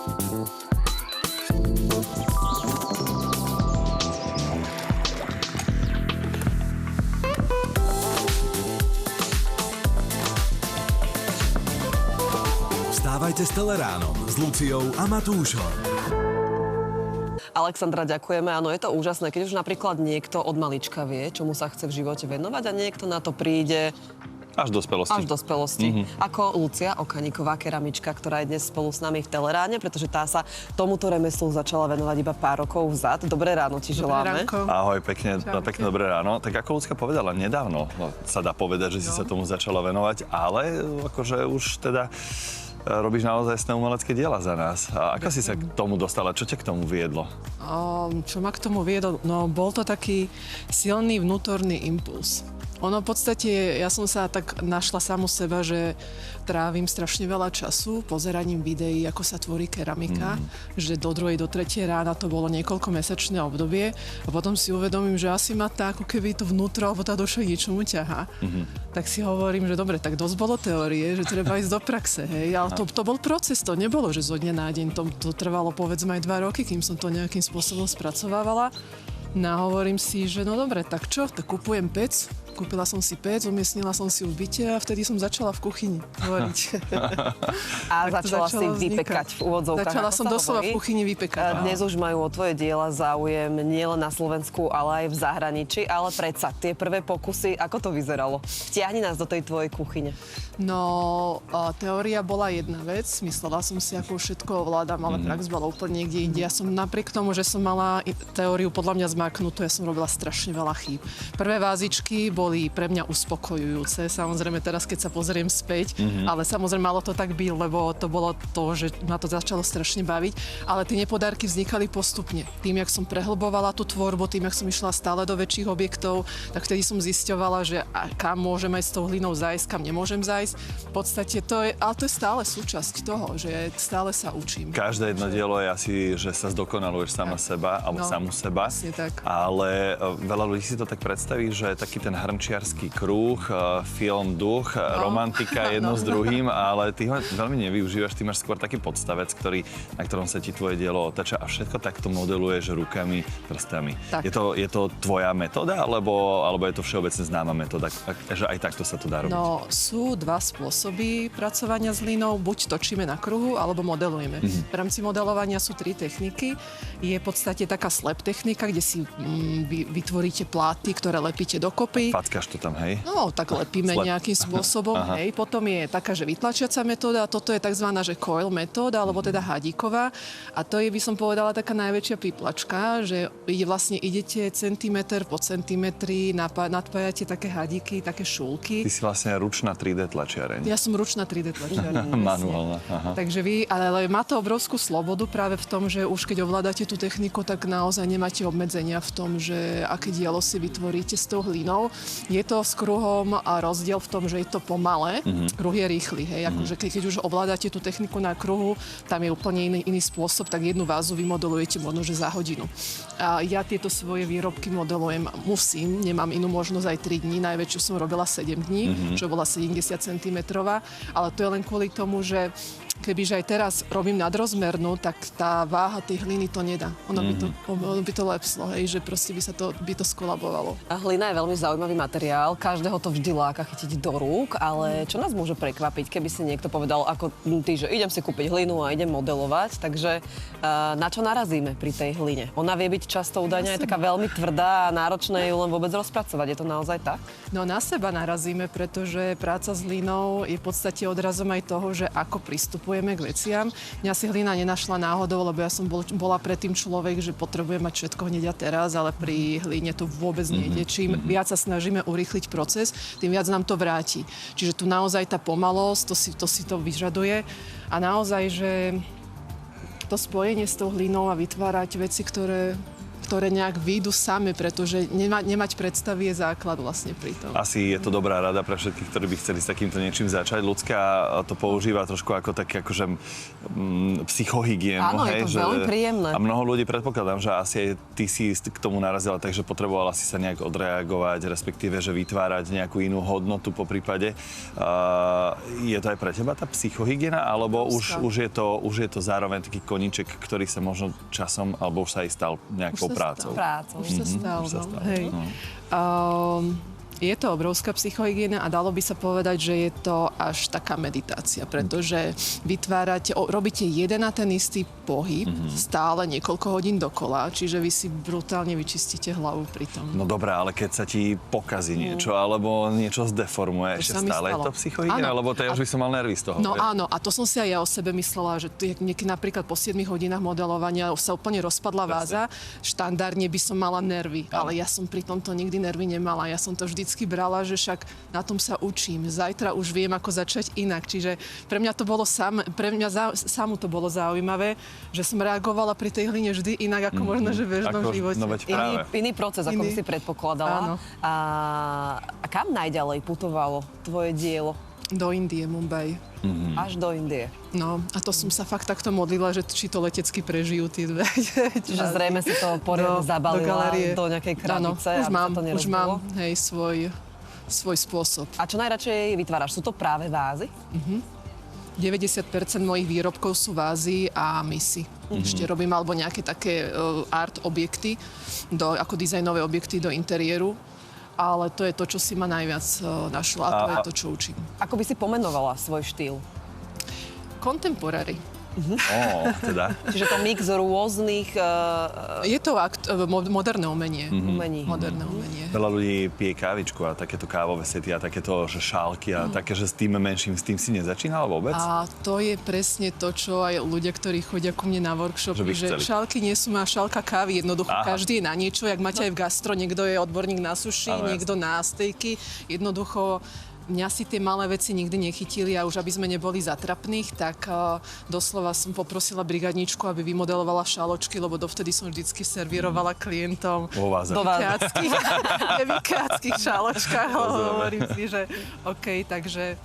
Vstávajte s Teleránom s Luciou a Matúšom. Alexandra, ďakujeme. Áno, je to úžasné, keď už napríklad niekto od malička vie, čomu sa chce v živote venovať a niekto na to príde Až do spelostí. až do spelostí. Ako Lucia Okaníková, keramička, ktorá je dnes spolu s nami v Teleráne, pretože tá sa tomuto remeslu začala venovať iba pár rokov vzad. Dobré ráno ti želáme. Ahoj, pekne dobré ráno. Tak ako Lucka povedala, nedávno sa dá povedať, že si sa tomu začala venovať, ale akože už teda robíš naozaj umelecké diela za nás. A ako si sa k tomu dostala? Čo ťa k tomu viedlo? Čo ma k tomu viedlo? No, bol to taký silný vnútorný impuls. Ono v podstate, ja som sa tak našla samu seba, že trávim strašne veľa času pozeraním videí, ako sa tvorí keramika, že do 2. do 3. rána to bolo niekoľkomesačné obdobie a potom si uvedomím, že asi ma tá ako keby to vnútro alebo tá duša ničomu ťahá. Tak si hovorím, že dobre, tak dosť bolo teórie, že treba ísť do praxe, hej, ale to bol proces, to nebolo, že zo dňa na deň, to trvalo povedzme aj 2 roky, kým som to nejakým spôsobom spracovávala. No a hovorím si, že no dobre, tak čo, tak kupujem pec. Kúpila som si pec, umiestnila som si ju v byte a vtedy som začala v kuchyni hovoriť. A začala si vypekať v úvodzovkách. Začala som doslova v kuchyni vypekať. Dnes už majú o tvoje diela záujem nielen na Slovensku, ale aj v zahraničí. Ale predsa, tie prvé pokusy, ako to vyzeralo? Vtiahni nás do tej tvojej kuchyne. No, teória bola jedna vec. Myslela som si, ako všetko ovládam, ale prax bola úplne niekde inde. Ja som napriek tomu, že som mala teóriu podľa mňa zmaknutú, ja som robila strašne veľa chýb. Prvé vázičky boli pre mňa uspokojujúce. Samozrejme teraz, keď sa pozriem späť, ale samozrejme malo to tak byť, lebo to bolo to, že ma to začalo strašne baviť. Ale tie nepodárky vznikali postupne. Tým, jak som prehlbovala tú tvorbu, tým, jak som išla stále do väčších objektov, tak vtedy som zisťovala, že kam môžem aj s tou hlinou zájsť, kam nemôžem zájsť. V podstate to je, ale to je stále súčasť toho, že stále sa učím. Každé jedno dielo je asi, že sa zdokonaluješ sama seba, alebo samú seba. Tak. Ale veľa ľudí si to tak predstaví, že taký ten hrnčiarsky kruh, film, duch, romantika jedno s druhým, ale ty ho veľmi nevyužívaš, ty máš skôr taký podstavec, na ktorom sa ti tvoje dielo otáča a všetko takto modeluješ rukami, prstami. Tak. Je to tvoja metóda, alebo je to všeobecne známa metóda, že aj takto sa to dá robiť? No, sú 2 spôsoby pracovania s hlinou. Buď točíme na kruhu, alebo modelujeme. V rámci modelovania sú 3 techniky. Je v podstate taká slep technika, kde si vytvoríte pláty, ktoré lepíte dokopy. Fackáš to tam, hej? No, tak lepíme nejakým spôsobom, hej. Potom je taká, že vytlačiaca metóda, toto je takzvaná, že coil metóda, alebo teda hadíková. A to je, by som povedala, taká najväčšia píplačka, že idete centimetr po centimetri, nadpájate také hadíky, také šúlky. Ty si vlastne ručná 3D tlačiareň. Ja som ručná 3D tlačiareň. Manuálna. Takže ale má to obrovskú slobodu práve v tom, že už keď ovládate tú techniku, tak naozaj nemáte obmedzenia v tom, že aké dielo si vytvoríte s tou hlinou. Je to s kruhom a rozdiel v tom, že je to pomalé. Kruh je rýchly, hej. Akože keď už ovládate tú techniku na kruhu, tam je úplne iný spôsob, tak jednu vázu vymodelujete možno, že za hodinu. A ja tieto svoje výrobky modelujem, nemám inú možnosť aj 3 dní, najväčšiu som robila 7 dní, čo bola 70 cm, ale to je len kvôli tomu, že kebyže aj teraz robím nadrozmernú, tak tá váha tej hliny to nedá. Ono by to lepslo, hej, že proste by to skolabovalo. A hlina je veľmi zaujímavý materiál, každého to vždy láka chytiť do rúk, ale čo nás môže prekvapiť, keby si niekto povedal, ako ty, že idem si kúpiť hlinu a idem modelovať, takže na čo narazíme pri tej hline? Ona vie byť často údajne aj taká veľmi tvrdá a náročné ju len vôbec rozpracovať. Je to naozaj tak? No na seba narazíme, pretože práca s hlinou je v podstate odrazom aj toho, že ako pristupujeme k veciam. Mňa si hlina nenašla náhodou, lebo ja som bola predtým človek, že potrebujem mať všetko hneď a teraz, ale pri hline to vôbec nejde. Čím viac sa snažíme urýchliť proces, tým viac nám to vráti. Čiže tu naozaj tá pomalosť, to si to vyžaduje. A naozaj, že to spojenie s tou hlinou a vytvárať veci, ktoré ktoré nejak výjdu same, pretože nemať predstavy je základ vlastne pri tom. Asi je to dobrá rada pre všetkých, ktorí by chceli s takýmto niečím začať. Ľudská to používa trošku ako také akože psychohygienu. Áno, je to veľmi príjemné. A mnoho ľudí, predpokladám, že asi aj ty si k tomu narazila, takže potrebovala si sa nejak odreagovať, respektíve, že vytvárať nejakú inú hodnotu po prípade. Je to aj pre teba tá psychohygiena, alebo už je to zároveň taký koníček, ktorý sa možno časom, alebo už sa aj stal nejakou prácou? Prácou. Už sa stalo, hej. Je to obrovská psychohygiena a dalo by sa povedať, že je to až taká meditácia, pretože robíte jeden a ten istý pohyb stále niekoľko hodín dokola, čiže vy si brutálne vyčistíte hlavu pri tom. No dobré, ale keď sa ti pokazí niečo, alebo niečo zdeformuje, ešte stále je to psychohygiena, alebo to ja už by som mal nervy z toho. No áno, a to som si aj ja o sebe myslela, že niekedy napríklad po 7 hodinách modelovania sa úplne rozpadla váza, štandardne by som mala nervy, ale ja som pri tomto nikdy nervy nemala, ja som to vždycky brala, že však na tom sa učím. Zajtra už viem, ako začať inak. Čiže pre mňa samú to bolo zaujímavé, že som reagovala pri tej hline vždy inak, ako možno, že v bežnom živote. No veď práve. Iný proces, ako by si predpokladala. Áno. A kam najďalej putovalo tvoje dielo? Do Indie, Mumbai. Až do Indie. No, a to som sa fakt takto modlila, že či to letecky prežijú tí dve. Čiže zrejme si to poriadne zabalila do nejakej krabice, už aby mám, sa to nerozbilo. už mám, hej, svoj spôsob. A čo najradšej vytváraš? Sú to práve vázy? 90% mojich výrobkov sú vázy a misy. Ešte robím alebo nejaké také art objekty, ako dizajnové objekty do interiéru. Ale to je to, čo si ma najviac našla a to je to, čo učím. Ako by si pomenovala svoj štýl? Contemporary. Teda. Čiže to mix rôznych Je to moderné umenie. umení. Moderné umenie. Veľa ľudí pije kávičku a takéto kávové sety a takéto že šálky a také, že s tým menším, s tým si nezačínal vôbec? A to je presne to, čo aj ľudia, ktorí chodia ku mne na workshopy, že šálky nie sú má šálka kávy, jednoducho každý je na niečo, jak máte aj v gastro, niekto je odborník na sushi, niekto na stejky, jednoducho mňa si tie malé veci nikdy nechytili a už aby sme neboli zatrapných, tak doslova som poprosila brigadničku, aby vymodelovala šaločky, lebo dovtedy som vždycky servírovala klientom Do vykáckých šaločkách. Hovorím si, že OK, takže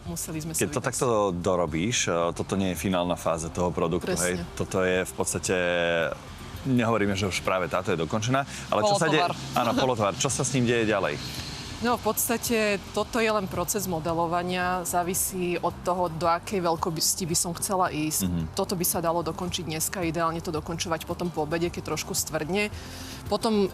museli sme sa Keď to takto dorobíš, toto nie je finálna fáza toho produktu, Presne. hej? Toto je v podstate... Nehovoríme, že už práve táto je dokončená, ale čo sa deje... Áno, polotovar. Čo sa s ním deje ďalej? No v podstate toto je len proces modelovania, závisí od toho, do akej veľkosti by som chcela ísť. Toto by sa dalo dokončiť dneska, ideálne to dokončovať potom po obede, keď trošku stvrdne. Potom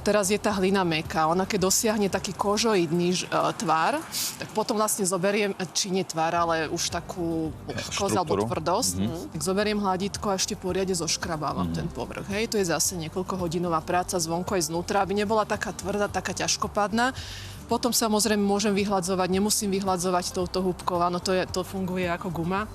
teraz je tá hlina mäkká, ona keď dosiahne taký kožoidný tvar, tak potom vlastne zoberiem, či nie tvar, ale už takú vlhkosť alebo tvrdosť, tak zoberiem hladítko a ešte poriadne zoškrabávam ten povrch. Hej, to je zase niekoľkohodinová práca zvonku aj znútra, aby nebola taká tvrdá, taká ťažkopádna. Potom samozrejme môžem vyhladzovať, nemusím vyhladzovať touto húbkou, áno, to funguje ako guma.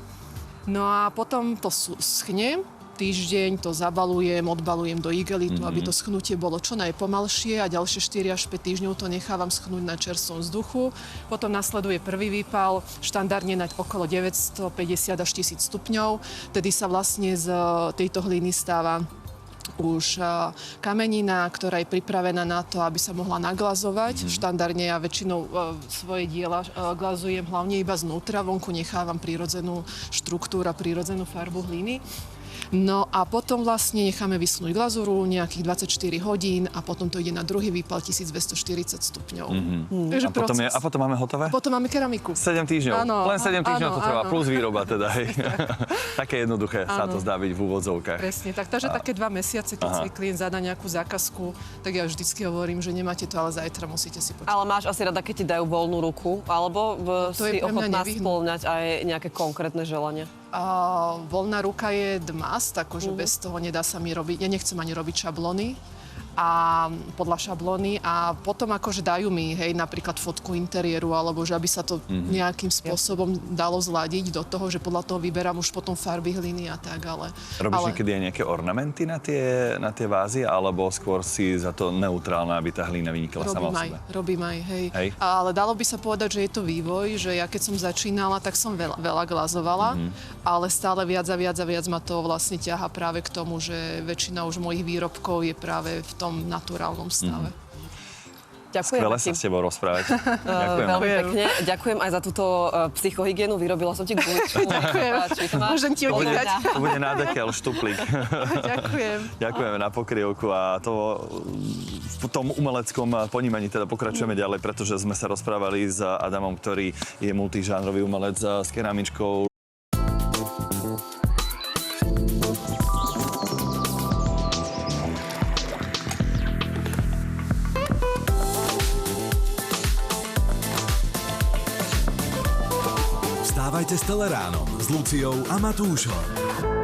No a potom to schne, týždeň to zabalujem, odbalujem do igelitu, aby to schnutie bolo čo najpomalšie a ďalšie 4 až 5 týždňov to nechávam schnúť na čerstvom vzduchu. Potom nasleduje prvý výpal, štandardne na okolo 950 až 1000 stupňov. Tedy sa vlastne z tejto hliny stáva už kamenina, ktorá je pripravená na to, aby sa mohla naglazovať. Štandardne ja väčšinou svoje diela glazujem hlavne iba znútra, vonku nechávam prírodzenú štruktúru a prírodzenú farbu hliny. No a potom vlastne necháme vyschnúť glazúru nejakých 24 hodín a potom to ide na druhý výpal 1240 stupňov. Takže A potom máme hotové? Potom máme keramiku. 7 týždňov. Áno, Len 7 týždňov to trvá, áno. plus výroba teda. Hej. Také jednoduché sa to zdá byť v úvodzovkách. Presne tak. Takže také 2 mesiace, keď si klient zadá nejakú zákazku, tak ja vždycky hovorím, že nemáte to, ale zajtra musíte si počkať. Ale máš asi rada, keď ti dajú voľnú ruku, alebo To si je pre mňa ochotná nevyhnutné. spĺňať aj nejaké konkrétne želania? Voľná ruka je must, akože bez toho nedá sa mi robiť. Ja nechcem ani robiť šablóny. a podľa šablóny a potom akože dajú mi, hej, napríklad fotku interiéru, alebo že aby sa to nejakým spôsobom dalo zladiť do toho, že podľa toho vyberám už potom farby, hliny a tak, ale... Robíš niekedy aj nejaké ornamenty na tie vázy, alebo skôr si za to neutrálna, aby tá hlína vynikla sama o sebe? Robím aj, hej. Hej. Ale dalo by sa povedať, že je to vývoj, že ja keď som začínala, tak som veľa glazovala, ale stále viac a viac ma to vlastne ťaha práve k tomu, že väčšina už mojich výrobkov je práve v tom naturálnom stave. Ďakujem. Skvelé sa s tebou rozprávať. Ďakujem. Veľmi pekne. Ďakujem aj za túto psychohygienu. Vyrobila som ti guličku. Ďakujem. Môžem ti odíkať. To bude nádekel štuplík. Ďakujem. Ďakujeme na pokrievku a to v tom umeleckom ponímaní teda pokračujeme ďalej, pretože sme sa rozprávali s Adamom, ktorý je multižánrový umelec s keramičkou. Vstávajte s Teleránom s Luciou a Matúšom.